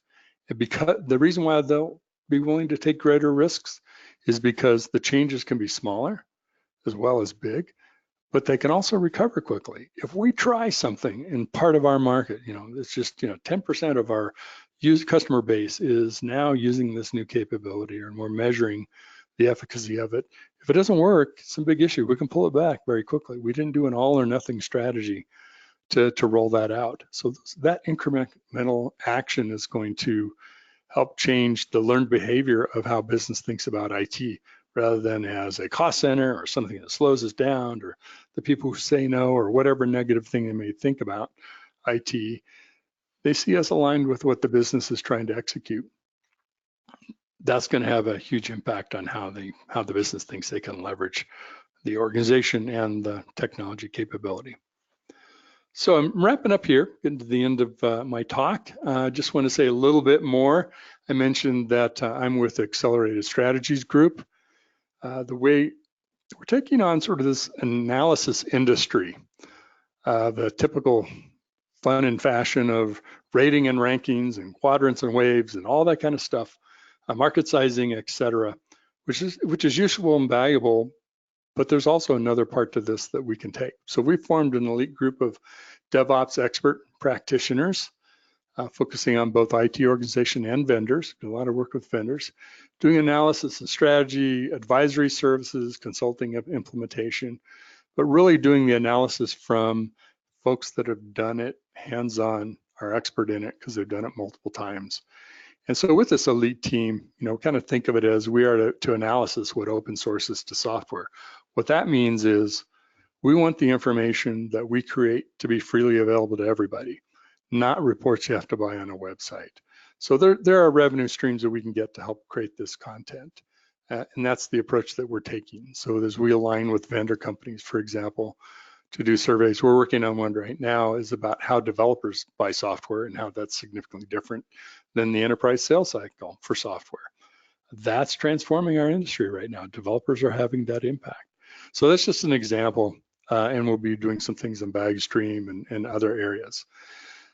And because the reason why they'll be willing to take greater risks is because the changes can be smaller as well as big, but they can also recover quickly. If we try something in part of our market, it's just 10% of our customer base is now using this new capability, and we're measuring the efficacy of it. If it doesn't work, it's a big issue. We can pull it back very quickly. We didn't do an all or nothing strategy to roll that out. So that incremental action is going to help change the learned behavior of how business thinks about IT, rather than as a cost center or something that slows us down, or the people who say no, or whatever negative thing they may think about IT. They see us aligned with what the business is trying to execute. That's going to have a huge impact on how the business thinks they can leverage the organization and the technology capability. So I'm wrapping up here, getting to the end of my talk. I just want to say a little bit more. I mentioned that I'm with the Accelerated Strategies Group. The way we're taking on sort of this analysis industry, the typical fun and fashion of rating and rankings and quadrants and waves and all that kind of stuff, market sizing, et cetera, which is useful and valuable. But there's also another part to this that we can take. So we formed an elite group of DevOps expert practitioners, focusing on both IT organization and vendors, do a lot of work with vendors, doing analysis and strategy, advisory services, consulting, implementation, but really doing the analysis from folks that have done it hands-on, are expert in it because they've done it multiple times. And so with this elite team, kind of think of it as we are to analysis what open source is to software. What that means is we want the information that we create to be freely available to everybody, not reports you have to buy on a website. So there are revenue streams that we can get to help create this content. And that's the approach that we're taking. So as we align with vendor companies, for example, to do surveys, we're working on one right now is about how developers buy software and how that's significantly different than the enterprise sales cycle for software. That's transforming our industry right now. Developers are having that impact. So that's just an example, and we'll be doing some things in Bagstream and other areas.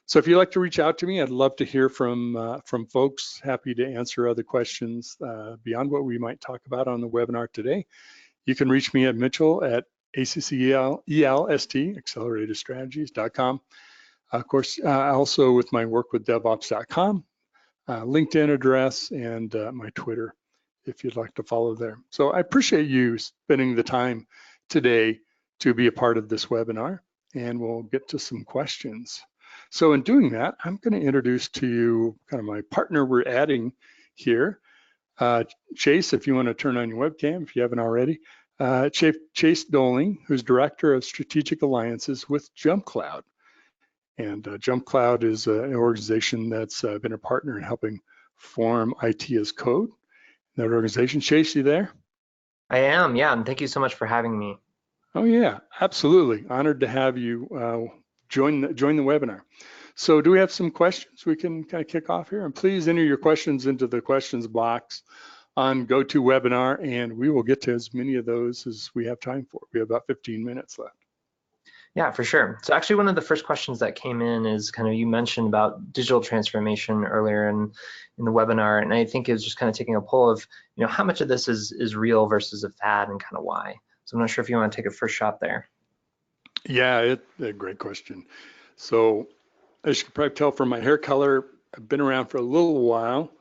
So if you'd like to reach out to me, I'd love to hear from folks. Happy to answer other questions beyond what we might talk about on the webinar today. You can reach me at Mitchell at ACCELST, acceleratedstrategies.com. Of course, also with my work with DevOps.com, LinkedIn address, and my Twitter, if you'd like to follow there. So I appreciate you spending the time today to be a part of this webinar. and we'll get to some questions. So in doing that, I'm going to introduce to you kind of my partner we're adding here. Chase, if you want to turn on your webcam, if you haven't already. Chase Doling, who's Director of Strategic Alliances with JumpCloud. And JumpCloud is an organization that's been a partner in helping form IT as Code. That organization. Chase, you there? I am, yeah, and thank you so much for having me. Oh yeah, absolutely. Honored to have you join the webinar. So do we have some questions we can kind of kick off here? And please enter your questions into the questions box on GoToWebinar, and we will get to as many of those as we have time for. We have about 15 minutes left. Yeah, for sure. So actually one of the first questions that came in is kind of, you mentioned about digital transformation earlier in the webinar, and I think it was just kind of taking a poll of, how much of this is real versus a fad and kind of why. So I'm not sure if you want to take a first shot there. Yeah, a great question. So as you can probably tell from my hair color, I've been around for a little while,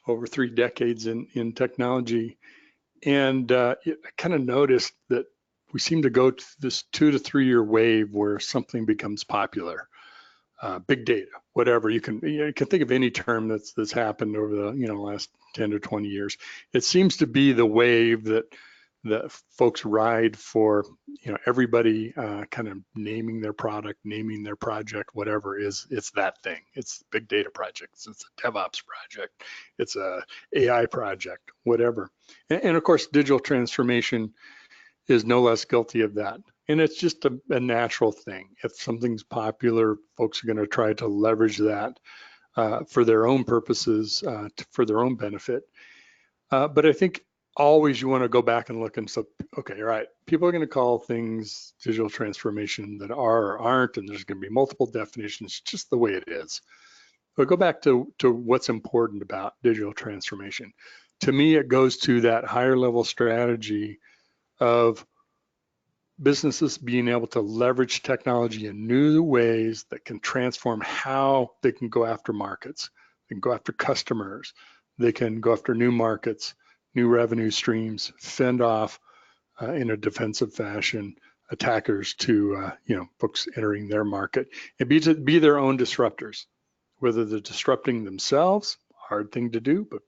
over 3 decades in technology. And I kind of noticed that we seem to go to this 2 to 3 year wave where something becomes popular. Big data, whatever you can think of any term that's happened over the last 10 to 20 years. It seems to be the wave that folks ride for. Everybody kind of naming their product, naming their project, whatever it's that thing. It's big data projects. It's a DevOps project. It's a AI project, whatever. And of course, digital transformation is no less guilty of that. And it's just a natural thing. If something's popular, folks are going to try to leverage that for their own purposes, for their own benefit. But I think always you want to go back and look and say, okay, all right, people are going to call things digital transformation that are or aren't, and there's going to be multiple definitions, just the way it is. But go back to what's important about digital transformation. To me, it goes to that higher level strategy of businesses being able to leverage technology in new ways that can transform how they can go after markets, they can go after customers, they can go after new markets, new revenue streams, fend off in a defensive fashion attackers to folks entering their market, and be their own disruptors, whether they're disrupting themselves, hard thing to do, but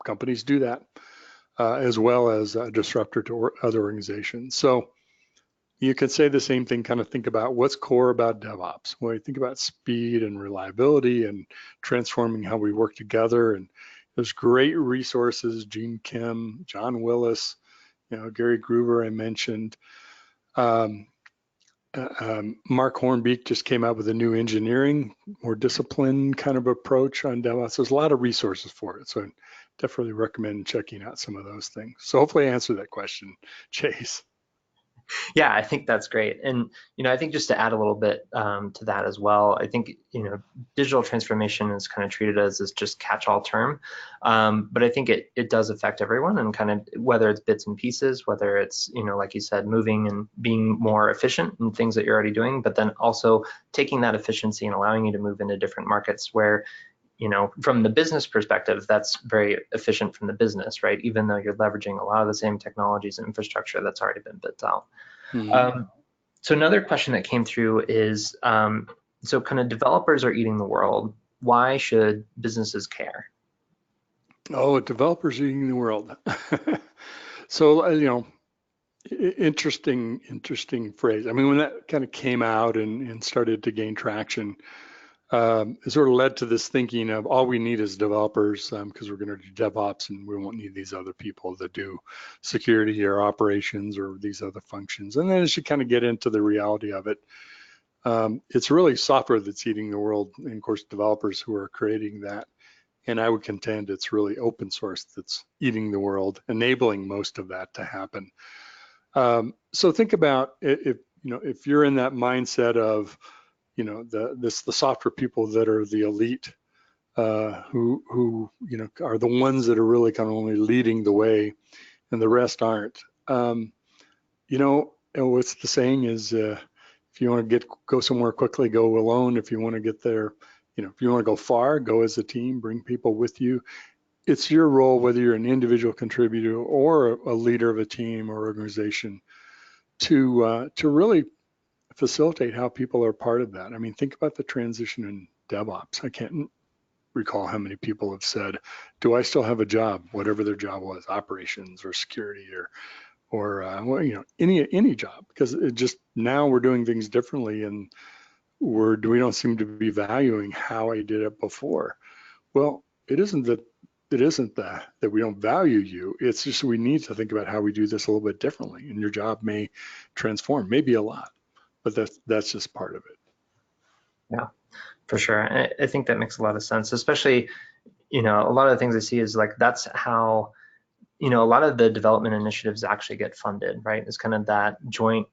companies do that, as well as a disruptor to other organizations. So you could say the same thing, kind of think about what's core about DevOps. When you think about speed and reliability and transforming how we work together, and there's great resources, Gene Kim, John Willis, Gary Gruber I mentioned. Mark Hornbeek just came out with a new engineering, more disciplined kind of approach on DevOps. There's a lot of resources for it. So I definitely recommend checking out some of those things. So hopefully I answered that question, Chase. Yeah, I think that's great. And, I think just to add a little bit to that as well, I think, digital transformation is kind of treated as this just catch-all term. But I think it does affect everyone, and kind of whether it's bits and pieces, whether it's, like you said, moving and being more efficient in things that you're already doing, but then also taking that efficiency and allowing you to move into different markets where, from the business perspective, that's very efficient from the business, right? Even though you're leveraging a lot of the same technologies and infrastructure that's already been built out. Mm-hmm. So another question that came through is, so kind of developers are eating the world. Why should businesses care? Oh, developers eating the world. So, interesting phrase. I mean, when that kind of came out and started to gain traction, it sort of led to this thinking of all we need is developers, because we're going to do DevOps and we won't need these other people that do security or operations or these other functions. And then as you kind of get into the reality of it, it's really software that's eating the world, and of course developers who are creating that. And I would contend it's really open source that's eating the world, enabling most of that to happen. So think about if you're in that mindset of the software people that are the elite, who are the ones that are really kind of only leading the way, and the rest aren't. What's the saying is, if you want to go somewhere quickly, go alone. If you want to get there, if you want to go far, go as a team, bring people with you. It's your role, whether you're an individual contributor or a leader of a team or organization, to really facilitate how people are part of that. I mean, think about the transition in DevOps. I can't recall how many people have said, do I still have a job, whatever their job was, operations or security or well, any job, because it just, now we're doing things differently, and we don't seem to be valuing how I did it before. Well, it isn't that we don't value you. It's just we need to think about how we do this a little bit differently, and your job may transform, maybe a lot, but that's just part of it. Yeah, for sure. I think that makes a lot of sense, especially, a lot of the things I see is like, that's how, a lot of the development initiatives actually get funded, right? It's kind of that joint,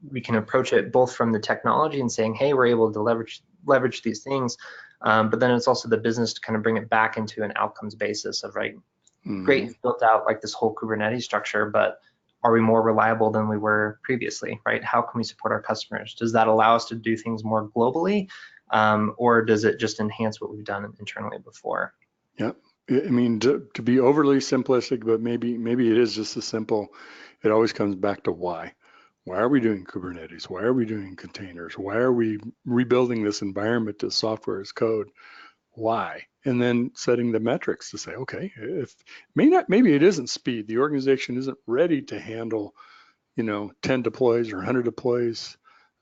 we can approach it both from the technology and saying, hey, we're able to leverage these things. But then it's also the business to kind of bring it back into an outcomes basis of, right, great, you've built out like this whole Kubernetes structure, but are we more reliable than we were previously, right? How can we support our customers? Does that allow us to do things more globally? Or does it just enhance what we've done internally before? Yeah, I mean, to be overly simplistic, but maybe it is just as simple. It always comes back to why. Why are we doing Kubernetes? Why are we doing containers? Why are we rebuilding this environment to software as code? Why? And then setting the metrics to say, okay, if maybe it isn't speed. The organization isn't ready to handle, 10 deploys or 100 deploys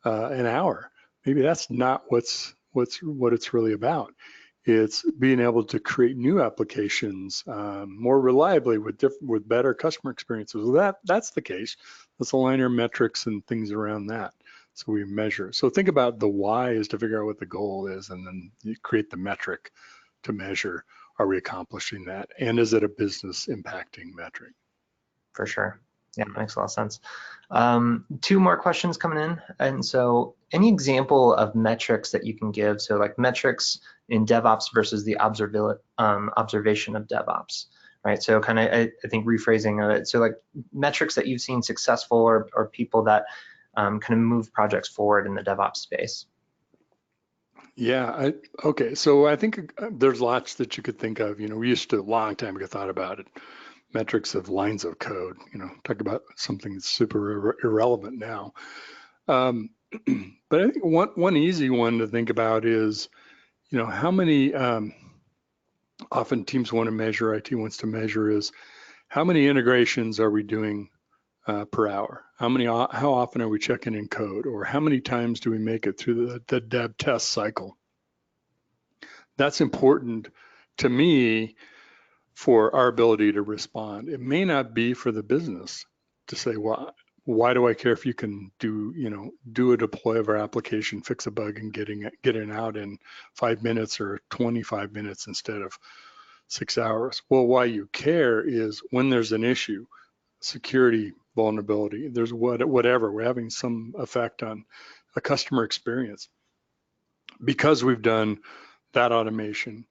an hour. Maybe that's not what it's really about. It's being able to create new applications more reliably with better customer experiences. Well, that's the case. Let's align our metrics and things around that, so we measure. So think about the why is to figure out what the goal is, and then you create the metric to measure, are we accomplishing that, and is it a business impacting metric? For sure. Yeah, that makes a lot of sense. Two more questions coming in. And so any example of metrics that you can give? So like metrics in DevOps versus the observation of DevOps, right? So kind of, I think rephrasing of it. So like metrics that you've seen successful or people that kind of move projects forward in the DevOps space. Yeah, okay. So I think there's lots that you could think of. We used to, a long time ago, thought about it. Metrics of lines of code, talk about something that's super irrelevant now. But I think one easy one to think about is, how many, often teams want to measure, IT wants to measure, is how many integrations are we doing per hour? How often are we checking in code? Or how many times do we make it through the dev test cycle? That's important to me for our ability to respond. It may not be for the business to say, well, why do I care if you can do a deploy of our application, fix a bug, and getting out in 5 minutes or 25 minutes instead of 6 hours? Well, why you care is when there's an issue, security vulnerability, there's whatever, we're having some effect on a customer experience. Because we've done that automation,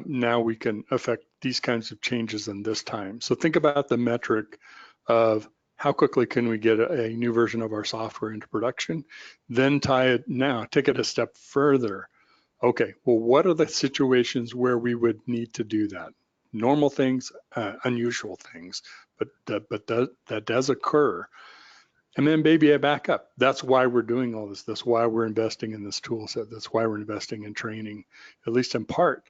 now we can affect these kinds of changes in this time. So think about the metric of how quickly can we get a new version of our software into production, then take it a step further. Okay, well, what are the situations where we would need to do that? Normal things, unusual things, but that does occur. And then maybe a backup. That's why we're doing all this. That's why we're investing in this tool set. That's why we're investing in training, at least in part,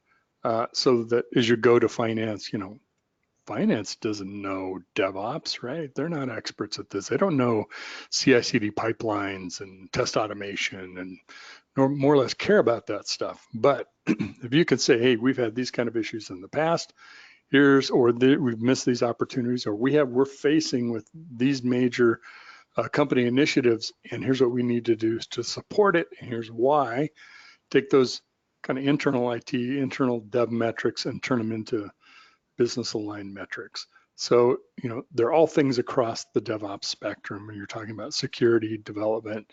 so that as you go to finance, finance doesn't know DevOps, right? They're not experts at this. They don't know CI/CD pipelines and test automation and more or less care about that stuff. But if you can say, hey, we've had these kind of issues in the past, we've missed these opportunities, or we're facing with these major company initiatives, and here's what we need to do to support it, and here's why. Take those kind of internal IT, internal dev metrics, and turn them into business aligned metrics. So, they're all things across the DevOps spectrum when you're talking about security, development,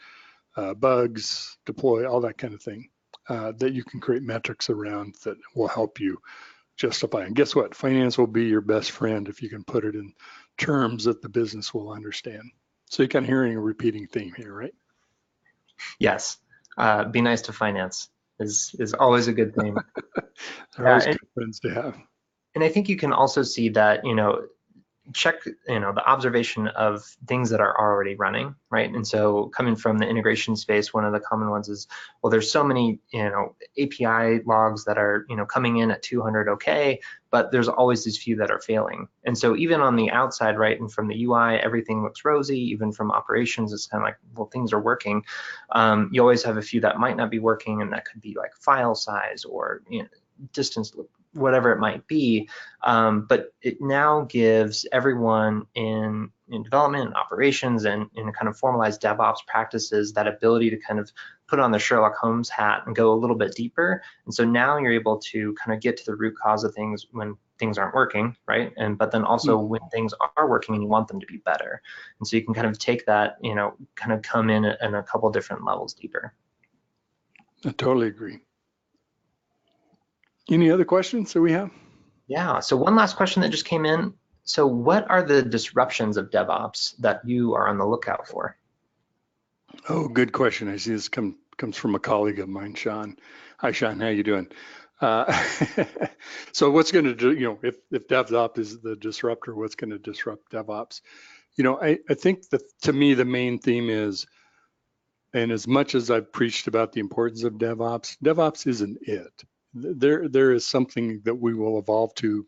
bugs, deploy, all that kind of thing, that you can create metrics around that will help you justify. And guess what? Finance will be your best friend if you can put it in terms that the business will understand. So you're kind of hearing a repeating theme here, right? Yes. Be nice to finance is always a good thing. They're always good friends to have. And I think you can also see that, check, the observation of things that are already running, right? And so coming from the integration space, one of the common ones is, well, there's so many, API logs that are, coming in at 200 okay, but there's always these few that are failing. And so even on the outside, right, and from the UI, everything looks rosy. Even from operations, it's kind of like, well, things are working. You always have a few that might not be working, and that could be like file size or distance, whatever it might be. But it now gives everyone in development and operations and in kind of formalized DevOps practices that ability to kind of put on the Sherlock Holmes hat and go a little bit deeper. And so now you're able to kind of get to the root cause of things when things aren't working, right? But then also when things are working and you want them to be better. And so you can kind of take that, kind of come in a couple different levels deeper. I totally agree. Any other questions that we have? Yeah, so one last question that just came in. So what are the disruptions of DevOps that you are on the lookout for? Oh, good question. I see this comes from a colleague of mine, Sean. Hi, Sean. How you doing? So what's going to do, if DevOps is the disruptor, what's going to disrupt DevOps? I think that to me, the main theme is, and as much as I've preached about the importance of DevOps isn't it. There is something that we will evolve to,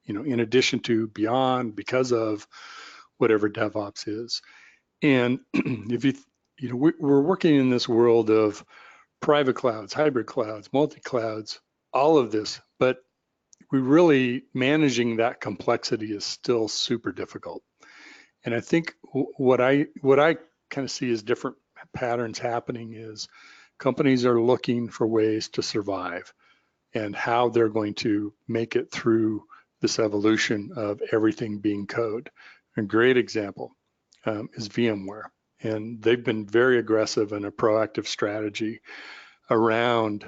in addition to, beyond, because of whatever DevOps is. And if we're working in this world of private clouds, hybrid clouds, multi-clouds, all of this, but we really managing that complexity is still super difficult. And I think what I kind of see as different patterns happening is companies are looking for ways to survive and how they're going to make it through this evolution of everything being code. A great example is VMware. And they've been very aggressive in a proactive strategy around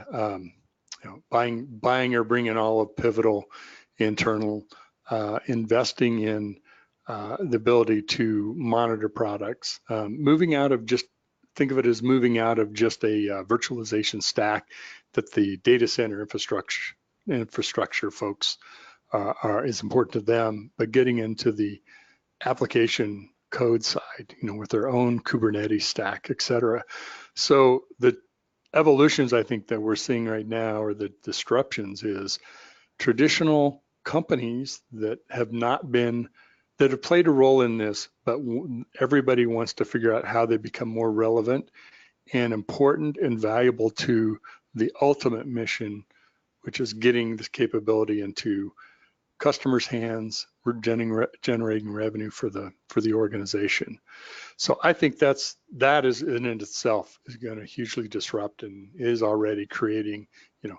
buying or bringing all of Pivotal internal, investing in the ability to monitor products, moving out of just, think of it as moving out of just a virtualization stack that the data center infrastructure folks is important to them, but getting into the application code side, with their own Kubernetes stack, et cetera. So the evolutions I think that we're seeing right now, or the disruptions, is traditional companies that have played a role in this, but everybody wants to figure out how they become more relevant and important and valuable to the ultimate mission, which is getting this capability into customers' hands. We're generating revenue for the organization. So I think that is in itself is going to hugely disrupt and is already creating,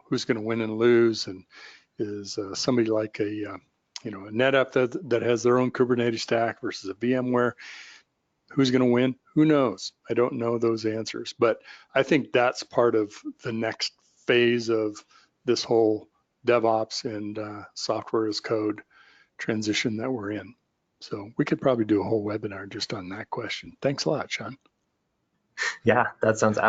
who's going to win and lose, and is somebody like a NetApp that has their own Kubernetes stack versus a VMware. Who's going to win? Who knows? I don't know those answers, but I think that's part of the next phase of this whole DevOps and software as code transition that we're in. So we could probably do a whole webinar just on that question. Thanks a lot, Sean. Yeah, that sounds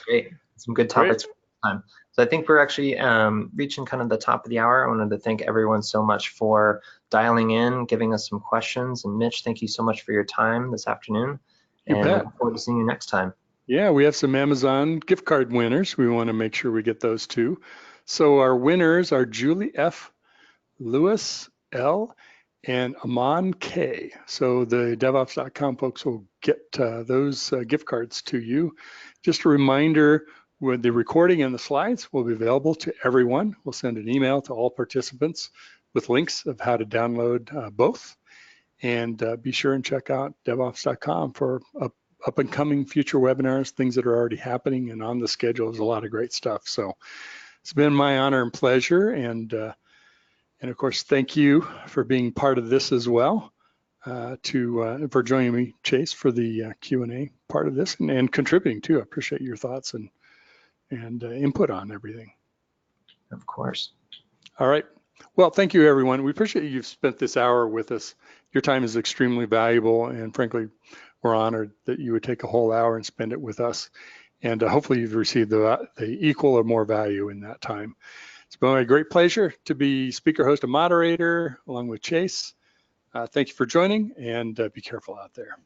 great. Some good topics for time. So I think we're actually reaching kind of the top of the hour. I wanted to thank everyone so much for dialing in, giving us some questions. And Mitch, thank you so much for your time this afternoon. And I look forward to seeing you next time. Yeah, we have some Amazon gift card winners. We want to make sure we get those too. So our winners are Julie F., Lewis L., and Aman K. So the DevOps.com folks will get those gift cards to you. Just a reminder, with the recording and the slides will be available to everyone. We'll send an email to all participants with links of how to download both. And be sure and check out DevOps.com for up and coming future webinars, things that are already happening and on the schedule. There's a lot of great stuff. So it's been my honor and pleasure. And of course, thank you for being part of this as well, for joining me, Chase, for the Q&A part of this and contributing too. I appreciate your thoughts and input on everything. Of course. All right. Well, thank you, everyone. We appreciate you've spent this hour with us. Your time is extremely valuable, and frankly, we're honored that you would take a whole hour and spend it with us. And hopefully you've received the equal or more value in that time. It's been a great pleasure to be speaker, host, and moderator, along with Chase. Thank you for joining, and be careful out there.